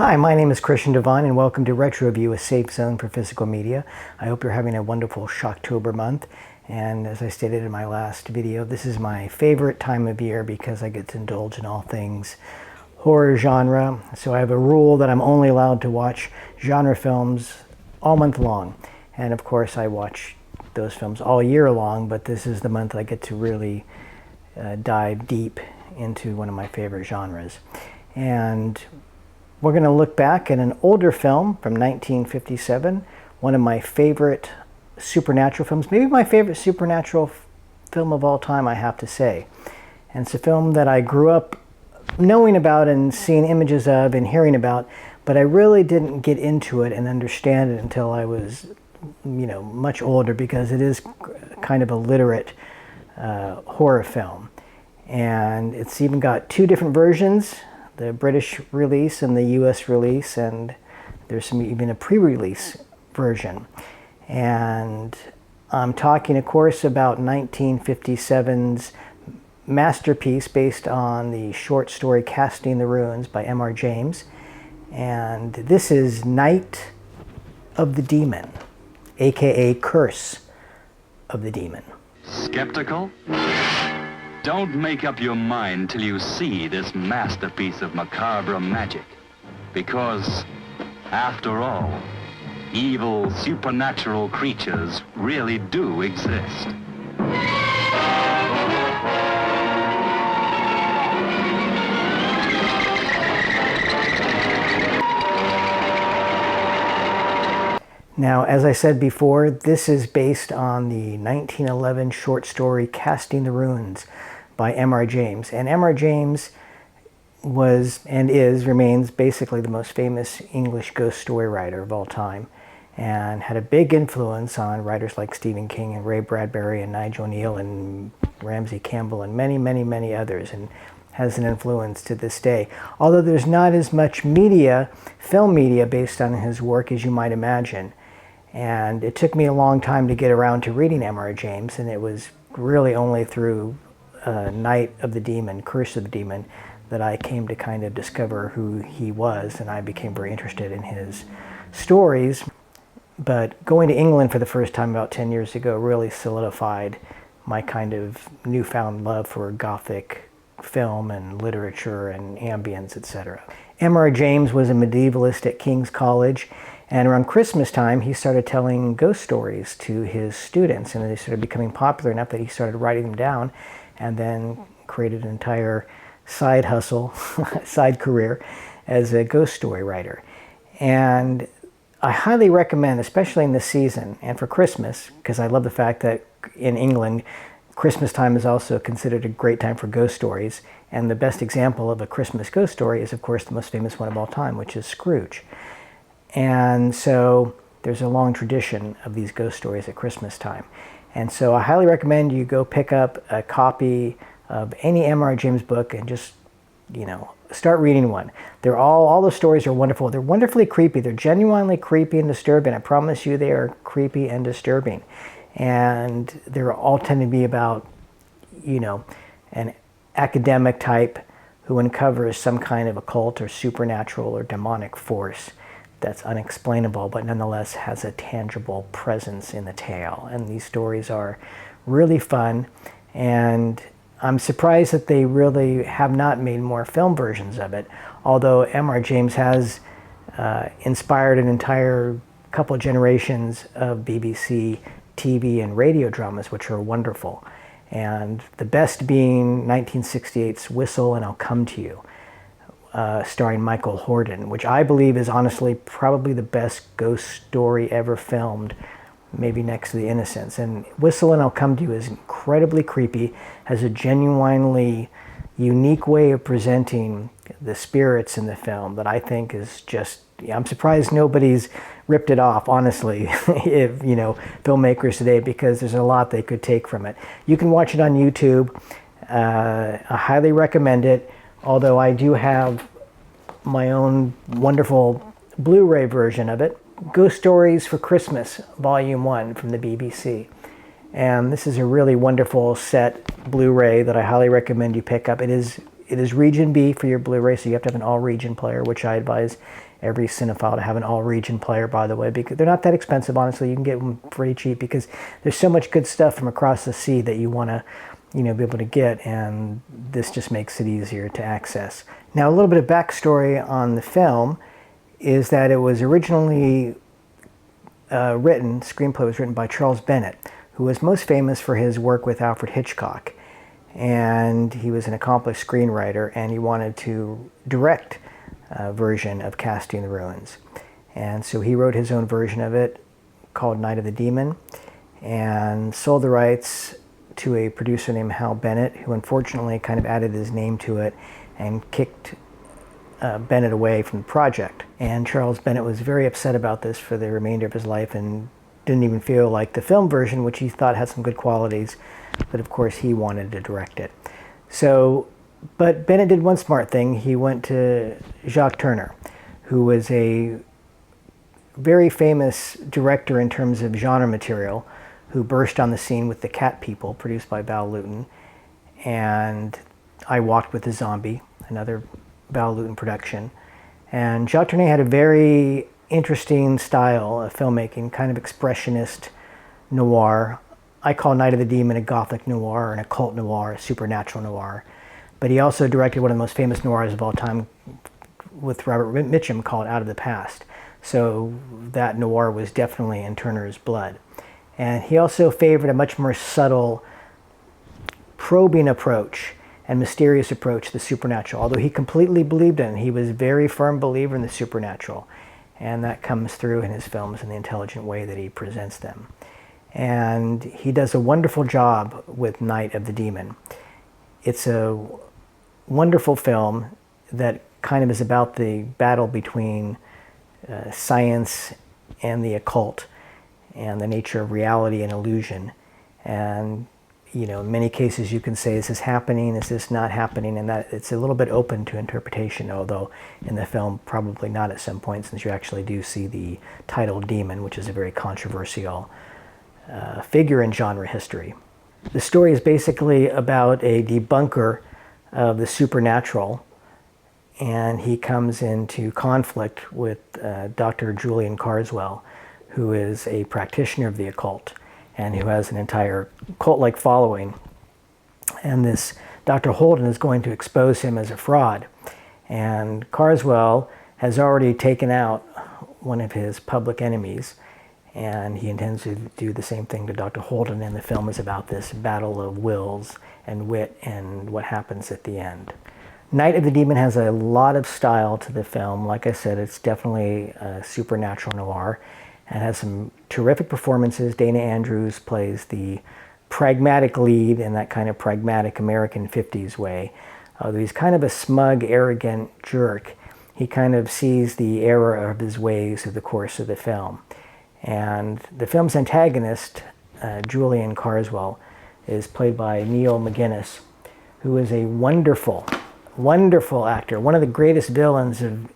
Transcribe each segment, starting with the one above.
Hi, my name is Christian Devine and welcome to Retro Review, a safe zone for physical media. I hope you're having a wonderful Shocktober month. And as I stated in my last video, this is my favorite time of year because I get to indulge in all things horror genre. So I have a rule that I'm only allowed to watch genre films all month long. And of course I watch those films all year long, but this is the month I get to really dive deep into one of my favorite genres. And we're going to look back at an older film from 1957, one of my favorite supernatural films, maybe my favorite supernatural film of all time, I have to say. And it's a film that I grew up knowing about and seeing images of and hearing about, but I really didn't get into it and understand it until I was, much older, because it is kind of a literate horror film. And it's even got two different versions, the British release and the US release, and there's even a pre-release version. And I'm talking, of course, about 1957's masterpiece based on the short story Casting the Runes by M.R. James. And this is Night of the Demon, aka Curse of the Demon. Skeptical? Don't make up your mind till you see this masterpiece of macabre magic. Because, after all, evil supernatural creatures really do exist. Now, as I said before, this is based on the 1911 short story Casting the Runes by M.R. James. And M.R. James was and remains basically the most famous English ghost story writer of all time, and had a big influence on writers like Stephen King and Ray Bradbury and Nigel Neal and Ramsey Campbell and many, many, many others, and has an influence to this day. Although there's not as much film media based on his work as you might imagine. And it took me a long time to get around to reading M.R. James, and it was really only through Night of the Demon, Curse of the Demon, that I came to kind of discover who he was, and I became very interested in his stories. But going to England for the first time about 10 years ago really solidified my kind of newfound love for Gothic film and literature and ambience, etc. M.R. James was a medievalist at King's College, and around Christmas time he started telling ghost stories to his students, and they started becoming popular enough that he started writing them down and then created an entire side hustle, side career as a ghost story writer. And I highly recommend, especially in this season and for Christmas, because I love the fact that in England, Christmas time is also considered a great time for ghost stories. And the best example of a Christmas ghost story is, of course, the most famous one of all time, which is Scrooge. And so there's a long tradition of these ghost stories at Christmas time. And so I highly recommend you go pick up a copy of any M.R. James book and just, start reading one. They're all the stories are wonderful. They're wonderfully creepy. They're genuinely creepy and disturbing. I promise you they are creepy and disturbing. And they're all tend to be about, an academic type who uncovers some kind of occult or supernatural or demonic force that's unexplainable, but nonetheless has a tangible presence in the tale. And these stories are really fun, and I'm surprised that they really have not made more film versions of it, although M.R. James has inspired an entire couple generations of BBC TV and radio dramas, which are wonderful. And the best being 1968's Whistle and I'll Come to You, starring Michael Hordern, which I believe is honestly probably the best ghost story ever filmed, maybe next to The Innocents. And Whistle and I'll Come to You is incredibly creepy, has a genuinely unique way of presenting the spirits in the film that I think is just, I'm surprised nobody's ripped it off, honestly, if, filmmakers today, because there's a lot they could take from it. You can watch it on YouTube. I highly recommend it, although I do have my own wonderful Blu-ray version of it. Ghost Stories for Christmas, Volume 1 from the BBC. And this is a really wonderful set Blu-ray that I highly recommend you pick up. It is region B for your Blu-ray, so you have to have an all-region player, which I advise every cinephile to have an all-region player, by the way, because they're not that expensive, honestly. You can get them pretty cheap because there's so much good stuff from across the sea that you want to, be able to get, and this just makes it easier to access. Now, a little bit of backstory on the film is that it was originally screenplay was written by Charles Bennett, who was most famous for his work with Alfred Hitchcock. And he was an accomplished screenwriter, and he wanted to direct a version of Casting the Ruins. And so he wrote his own version of it called Night of the Demon, and sold the rights to a producer named Hal Bennett, who unfortunately kind of added his name to it and kicked Bennett away from the project. And Charles Bennett was very upset about this for the remainder of his life and didn't even feel like the film version, which he thought had some good qualities, but of course he wanted to direct it. So, but Bennett did one smart thing. He went to Jacques Tourneur, who was a very famous director in terms of genre material, who burst on the scene with The Cat People, produced by Val Lewton, and I Walked with the Zombie, another Val Lewton production. And Jacques Tourneur had a very interesting style of filmmaking, kind of expressionist noir. I call Night of the Demon a gothic noir, an occult noir, a supernatural noir. But he also directed one of the most famous noirs of all time with Robert Mitchum called Out of the Past. So that noir was definitely in Tourneur's blood. And he also favored a much more subtle, probing approach and mysterious approach to the supernatural, although he completely believed in it. He was a very firm believer in the supernatural, and that comes through in his films in the intelligent way that he presents them. And he does a wonderful job with Night of the Demon. It's a wonderful film that kind of is about the battle between science and the occult, and the nature of reality and illusion. And in many cases you can say, is this happening, is this not happening, and that it's a little bit open to interpretation, although in the film probably not at some point, since you actually do see the title demon, which is a very controversial figure in genre history. The story is basically about a debunker of the supernatural, and he comes into conflict with Dr. Julian Carswell, who is a practitioner of the occult and who has an entire cult-like following. And this Dr. Holden is going to expose him as a fraud. And Carswell has already taken out one of his public enemies, and he intends to do the same thing to Dr. Holden, and the film is about this battle of wills and wit and what happens at the end. Night of the Demon has a lot of style to the film. Like I said, it's definitely a supernatural noir. It has some terrific performances. Dana Andrews plays the pragmatic lead in that kind of pragmatic American 50s way. Although he's kind of a smug, arrogant jerk, he kind of sees the error of his ways through the course of the film. And the film's antagonist, Julian Carswell, is played by Neil McGuinness, who is a wonderful, wonderful actor, one of the greatest villains of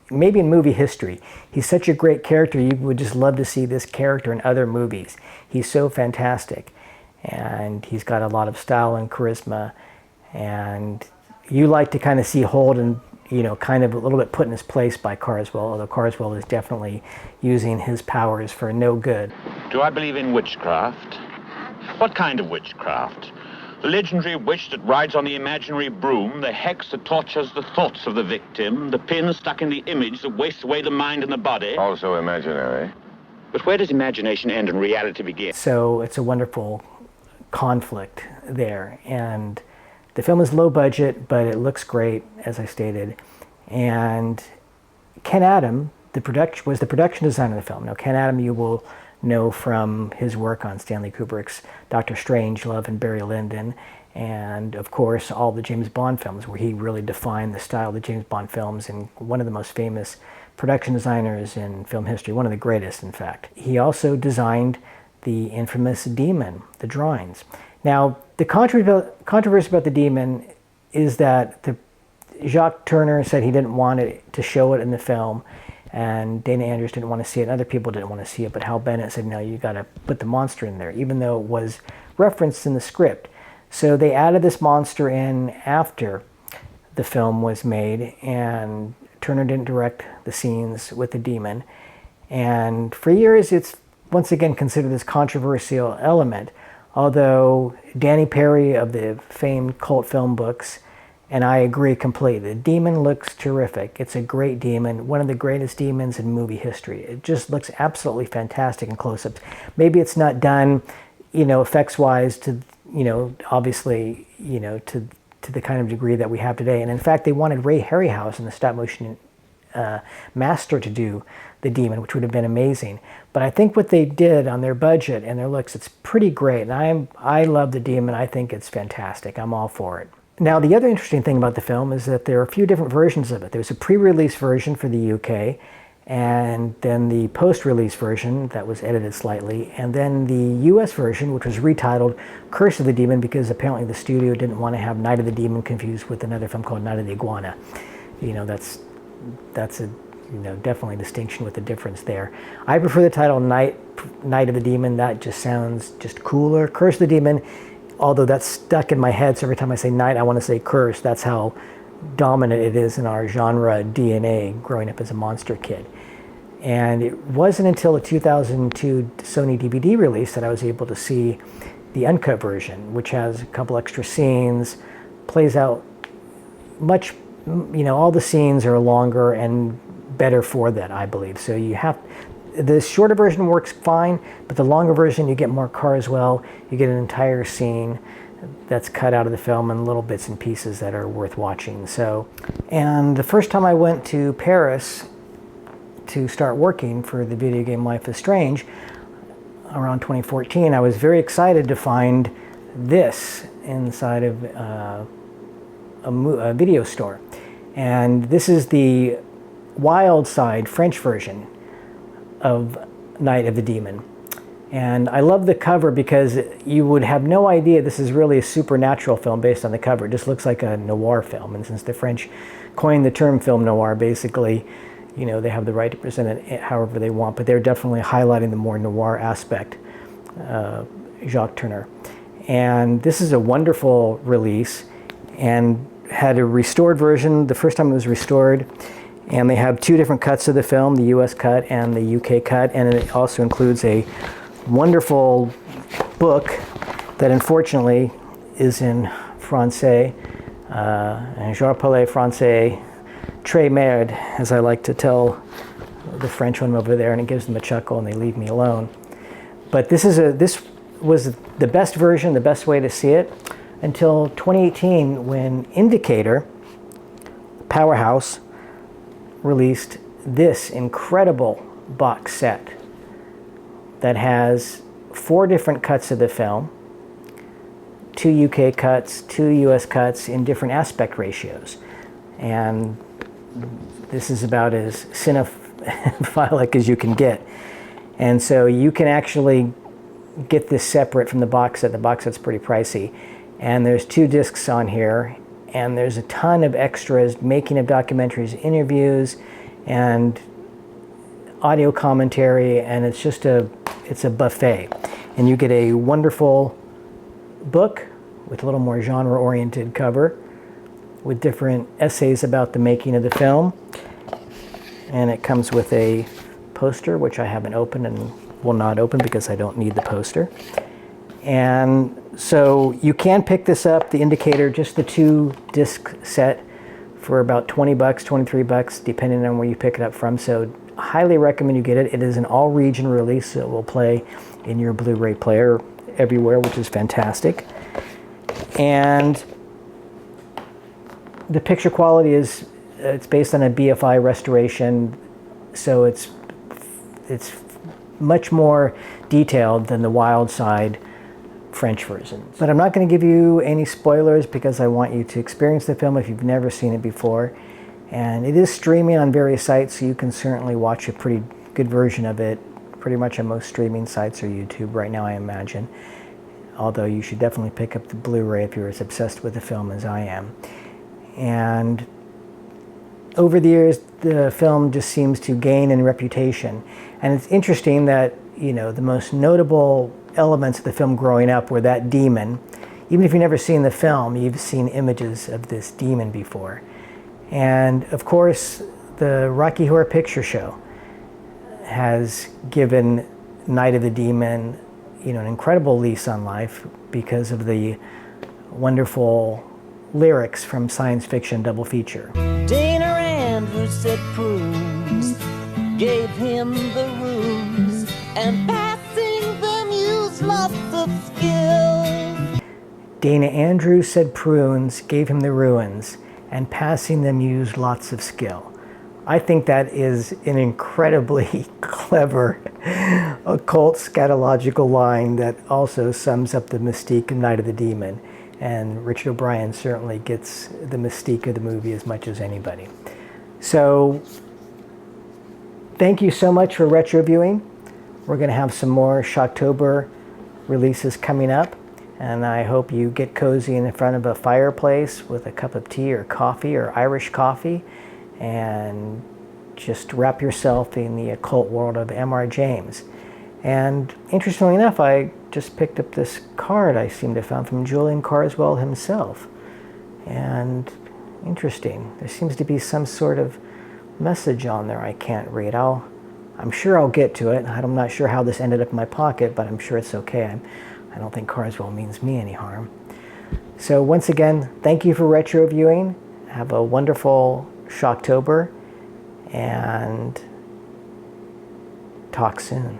maybe in movie history. He's such a great character, you would just love to see this character in other movies. He's so fantastic, and he's got a lot of style and charisma, and you like to kind of see Holden, kind of a little bit put in his place by Carswell, although Carswell is definitely using his powers for no good. Do I believe in witchcraft? What kind of witchcraft? The legendary witch that rides on the imaginary broom, the hex that tortures the thoughts of the victim, the pin stuck in the image that wastes away the mind and the body. Also imaginary. But where does imagination end and reality begin? So it's a wonderful conflict there. And the film is low budget, but it looks great, as I stated. And Ken Adam was the production designer of the film. Now, Ken Adam, you will know from his work on Stanley Kubrick's Dr. Strangelove and Barry Lyndon, and of course all the James Bond films, where he really defined the style of the James Bond films, and one of the most famous production designers in film history, one of the greatest in fact. He also designed the infamous Demon, the drawings. Now the controversy about the Demon is that Jacques Tourneur said he didn't want to show it in the film, and Dana Andrews didn't want to see it, and other people didn't want to see it, but Hal Bennett said, no, you got to put the monster in there, even though it was referenced in the script. So they added this monster in after the film was made, and Tourneur didn't direct the scenes with the demon. And for years, it's once again considered this controversial element, although Danny Perry of the famed cult film books, and I agree completely. The demon looks terrific. It's a great demon, one of the greatest demons in movie history. It just looks absolutely fantastic in close-ups. Maybe it's not done, effects-wise to, obviously, to the kind of degree that we have today. And in fact, they wanted Ray Harryhausen, the stop-motion master, to do the demon, which would have been amazing. But I think what they did on their budget and their looks, it's pretty great. And I love the demon. I think it's fantastic. I'm all for it. Now, the other interesting thing about the film is that there are a few different versions of it. There's a pre-release version for the UK, and then the post-release version that was edited slightly, and then the US version, which was retitled Curse of the Demon, because apparently the studio didn't want to have Night of the Demon confused with another film called Night of the Iguana. That's a definitely a distinction with the difference there. I prefer the title Night of the Demon. That just sounds just cooler. Curse of the Demon, although that's stuck in my head, so every time I say night, I want to say curse. That's how dominant it is in our genre DNA growing up as a monster kid. And it wasn't until the 2002 Sony DVD release that I was able to see the uncut version, which has a couple extra scenes, plays out much, all the scenes are longer and better for that, I believe. So the shorter version works fine, but the longer version, you get more Carswell, you get an entire scene that's cut out of the film and little bits and pieces that are worth watching. And the first time I went to Paris to start working for the video game Life is Strange, around 2014, I was very excited to find this inside of a video store. And this is the Wild Side French version of Night of the Demon. And I love the cover because you would have no idea this is really a supernatural film based on the cover. It just looks like a noir film. And since the French coined the term film noir, basically, they have the right to present it however they want, but they're definitely highlighting the more noir aspect, Jacques Tourneur. And this is a wonderful release and had a restored version the first time it was restored. And they have two different cuts of the film, the US cut and the UK cut, and it also includes a wonderful book that unfortunately is in Francais, and je parle français très merde, as I like to tell the French one over there, and it gives them a chuckle and they leave me alone. But this was the best version, the best way to see it, until 2018 when Indicator, powerhouse, released this incredible box set that has 4 different cuts of the film, 2 UK cuts, 2 US cuts in different aspect ratios. And this is about as cinephilic as you can get. And so you can actually get this separate from the box set. The box set's pretty pricey. And there's 2 discs on here. And there's a ton of extras, making of documentaries, interviews, and audio commentary, and it's a buffet. And you get a wonderful book with a little more genre-oriented cover with different essays about the making of the film. And it comes with a poster, which I haven't opened and will not open because I don't need the poster. And so you can pick this up, the Indicator, just the 2-disc set, for about $20, $23, depending on where you pick it up from. So highly recommend you get it. It is an all-region release, so it will play in your Blu-ray player everywhere, which is fantastic. And the picture quality it's based on a BFI restoration, so it's much more detailed than the Wild Side French version. But I'm not going to give you any spoilers because I want you to experience the film if you've never seen it before. And it is streaming on various sites, so you can certainly watch a pretty good version of it pretty much on most streaming sites or YouTube right now, I imagine. Although you should definitely pick up the Blu-ray if you're as obsessed with the film as I am. And over the years, the film just seems to gain in reputation. And it's interesting that, the most notable elements of the film growing up were that demon. Even if you've never seen the film, you've seen images of this demon before. And of course, the Rocky Horror Picture Show has given Night of the Demon, an incredible lease on life because of the wonderful lyrics from science fiction double feature. Dana Andrews said prunes gave him the runes, and passing them used lots of skill. Dana Andrews said prunes gave him the ruins, and passing them used lots of skill. I think that is an incredibly clever occult scatological line that also sums up the mystique of Night of the Demon. And Richard O'Brien certainly gets the mystique of the movie as much as anybody. So thank you so much for retro viewing. We're going to have some more Shocktober releases coming up. And I hope you get cozy in front of a fireplace with a cup of tea or coffee or Irish coffee and just wrap yourself in the occult world of M.R. James. And interestingly enough, I just picked up this card I seem to have found from Julian Carswell himself. And interesting, there seems to be some sort of message on there I can't read. I'm sure I'll get to it. I'm not sure how this ended up in my pocket, but I'm sure it's okay. I don't think Carswell means me any harm. So once again, thank you for retro viewing. Have a wonderful Shocktober, and talk soon.